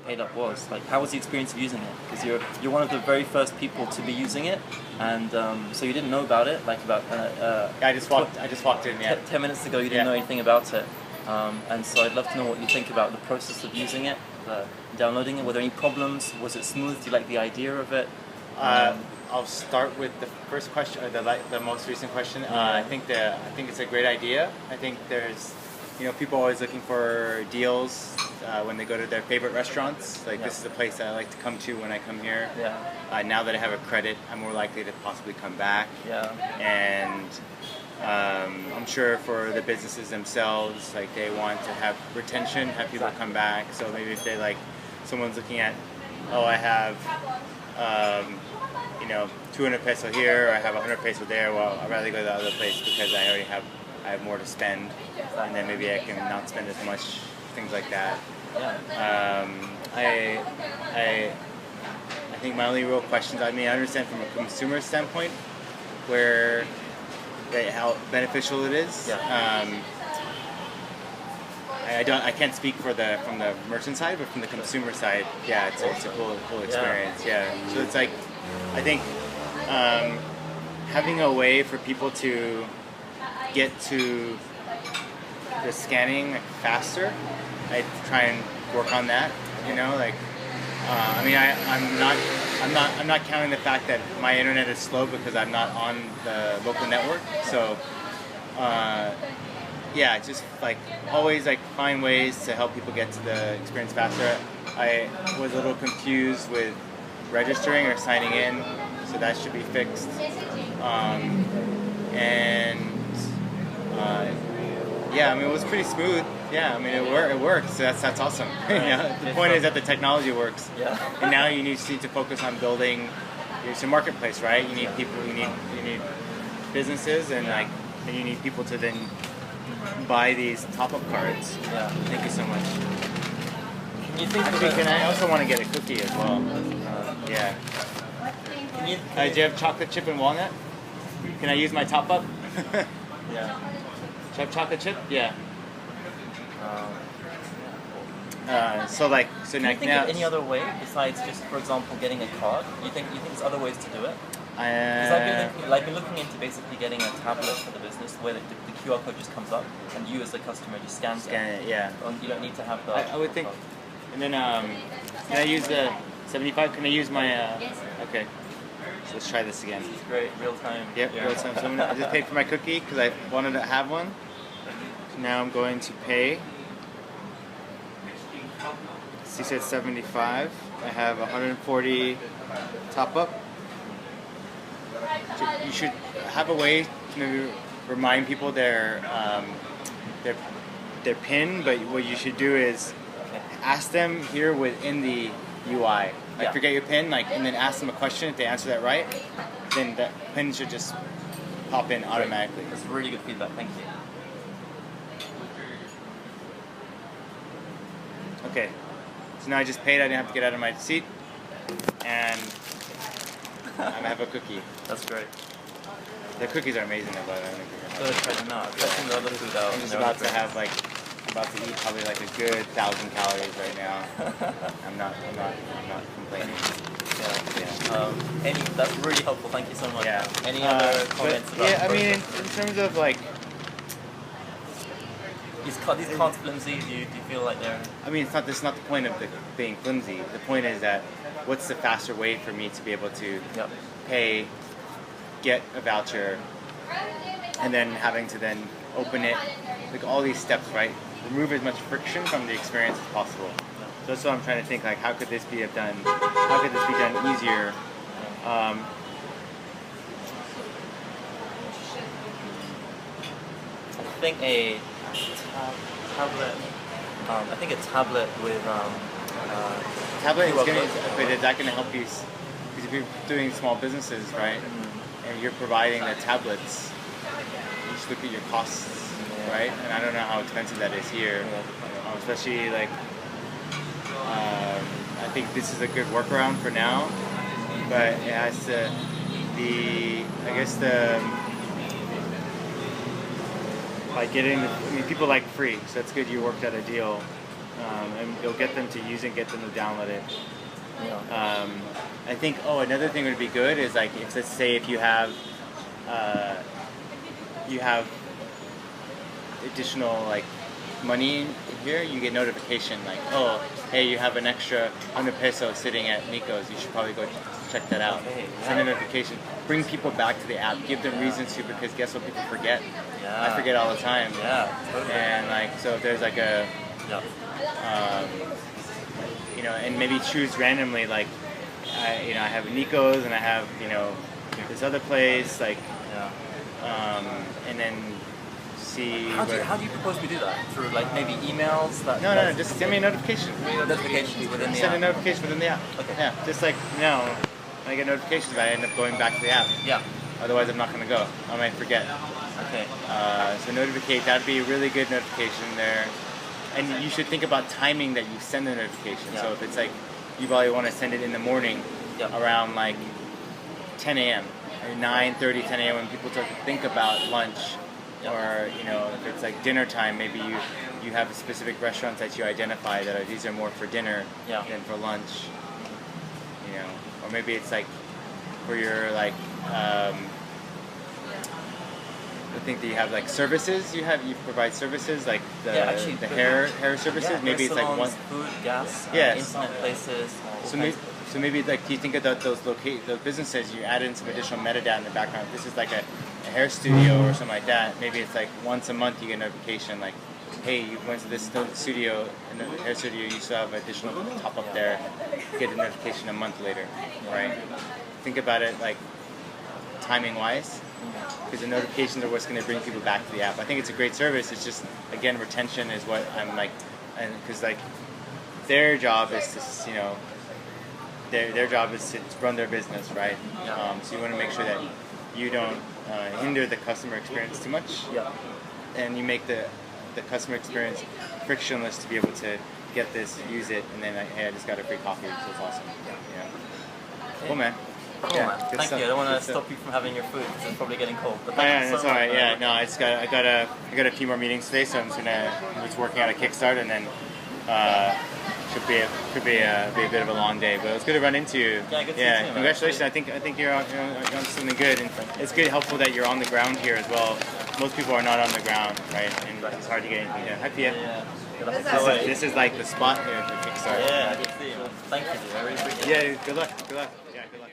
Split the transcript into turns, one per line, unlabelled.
PaidUp was. Like, how was the experience of using it? Because you're one of the very first people to be using it, and so you didn't know about it. Like about
yeah, I just walked in. Yeah.
10 minutes ago, you didn't know anything about it, and so I'd love to know what you think about the process of using it, downloading it. Were there any problems? Was it smooth? Do you like the idea of it?
I'll start with the first question, or the most recent question. I think it's a great idea. I think there's, people always looking for deals when they go to their favorite restaurants. Like this is a place that I like to come to when I come here.
Yeah.
Now that I have a credit, I'm more likely to possibly come back.
Yeah.
And I'm sure for the businesses themselves, like they want to have retention, have people come back. So maybe if they someone's looking at, I have 200 peso here, or I have 100 peso there. Well, I'd rather go to the other place because I already have more to spend, and then maybe I can not spend as much, things like that.
Yeah.
I think my only real questions, I understand from a consumer standpoint how beneficial it is.
Yeah.
I can't speak from the merchant side, but from the consumer side, yeah, it's a cool experience. Yeah. So it's like, I think having a way for people to get to the scanning faster, I try and work on that. I'm not counting the fact that my internet is slow because I'm not on the local network. So just always find ways to help people get to the experience faster. I was a little confused with registering or signing in, so that should be fixed. It was pretty smooth. Yeah, it works. So that's awesome. The point is that the technology works.
Yeah.
And now you need to focus on building. It's a marketplace, right? You need people. You need businesses, and you need people to then buy these top-up cards.
Yeah.
Thank you so much.
Can you think
I also want to get a cookie as well. Yeah. Do you have chocolate chip and walnut? Can I use my top-up?
Yeah.
Should I have chocolate chip? Yeah. So
Can you think of any other way besides just, for example, getting a card? You think there's other ways to do it? Because I've been looking into basically getting a tablet for the business where the QR code just comes up and you as the customer just scan
it. Yeah.
You don't need to have the.
I would think. And then can I use the 75? Can I use my? Okay. So let's try this again.
It's great, real time.
Yep, real time. So I just paid for my cookie because I wanted to have one. So now I'm going to pay. She said 75. I have 140 top up. You should have a way to maybe remind people their PIN, but what you should do is ask them here within the UI. Forget your PIN, and then ask them a question. If they answer that right, then that PIN should just pop in automatically.
That's really good feedback. Thank you.
Okay. So now I just paid. I didn't have to get out of my seat, and I have a cookie.
That's great.
The cookies are amazing, though.
Try them out. Try some of the other food out.
I'm just about to eat probably a good 1,000 calories right now. I'm not complaining.
Yeah. That's really helpful. Thank you so much.
Yeah.
Any other comments about?
Yeah, in terms of
these cards flimsy. Do you feel like they're?
This is not the point of being flimsy. The point is that what's the faster way for me to be able to pay, get a voucher, and then having to then open it, all these steps, right? Remove as much friction from the experience as possible. So that's what I'm trying to think. How could this be done? How could this be done easier?
I think a tablet. I think a tablet with.
Tablet is that going to help you? Because if you're doing small businesses, right, and you're providing the tablets, you just look at your costs, right? And I don't know how expensive that is here, especially I think this is a good workaround for now, but it has to getting people like free, so it's good you worked out a deal. and you'll get them to use it, get them to download it.
Yeah.
I think. Oh, another thing would be good is like, if, let's say if you have additional like money here, you get notification like, oh, hey, you have an extra 100 pesos sitting at Nikkos. You should probably go check that out.
Okay, yeah.
Send a notification. Bring people back to the app. Give them reasons to, because guess what? People forget.
Yeah.
I forget all the time.
Yeah, totally.
And like, so if there's like a, you know, and maybe choose randomly, like, I have Nikkos and I have, this other place, like, and then see.
How do you propose we do that? Through like maybe emails?
No, just send me a notification.
Notifications within the app.
Send a notification within the app.
Okay.
Yeah, just like, when I get notifications, I end up going back to the app.
Yeah.
Otherwise, I'm not going to go. I might forget.
Okay.
So notificate, that'd be a really good notification there. And you should think about timing that you send the notification.
Yeah.
So if it's like, you probably want to send it in the morning around like 10 a.m. or 9:30, 10 a.m. when people start to think about lunch. Or, if it's like dinner time, maybe you have specific restaurants that you identify that these are more for dinner than for lunch. Or maybe it's like for your like, I think that you have like services. You provide services like the hair services.
Yeah,
maybe it's
salons,
like one
food, gas,
yes.
internet places.
So maybe like, do you think about those businesses? You add in some additional metadata in the background. If this is like a hair studio or something like that. Maybe it's like once a month you get a notification like, hey, you went to this studio, in the hair studio. You still have additional top up there. You get a notification a month later, right? Think about it like timing wise, because the notifications are what's going to bring people back to the app. I think it's a great service. It's just, again, retention is what I'm like, and because like their job is to, their job is to run their business, right? So you want to make sure that you don't hinder the customer experience too much, and you make the customer experience frictionless to be able to get this, use it, and then hey, I just got a free coffee, so it's awesome. Cool, man.
Cool, man. Thank you. I don't want to stop you from having your food because it's probably getting cold. But
that's all right. Yeah, no, I got a few more meetings today, so I'm just working out a kickstart, and then should be a bit of a long day. But it was good to run into you.
Yeah, good to see you too,
congratulations. I think you're on something good, and it's good, helpful that you're on the ground here as well. Most people are not on the ground, right? And it's hard to get anything. Hi, Pia. This is like the spot here for kickstart.
Yeah, good to see you. Thank you, dude. I really appreciate it.
Yeah, good luck. Yeah, good luck.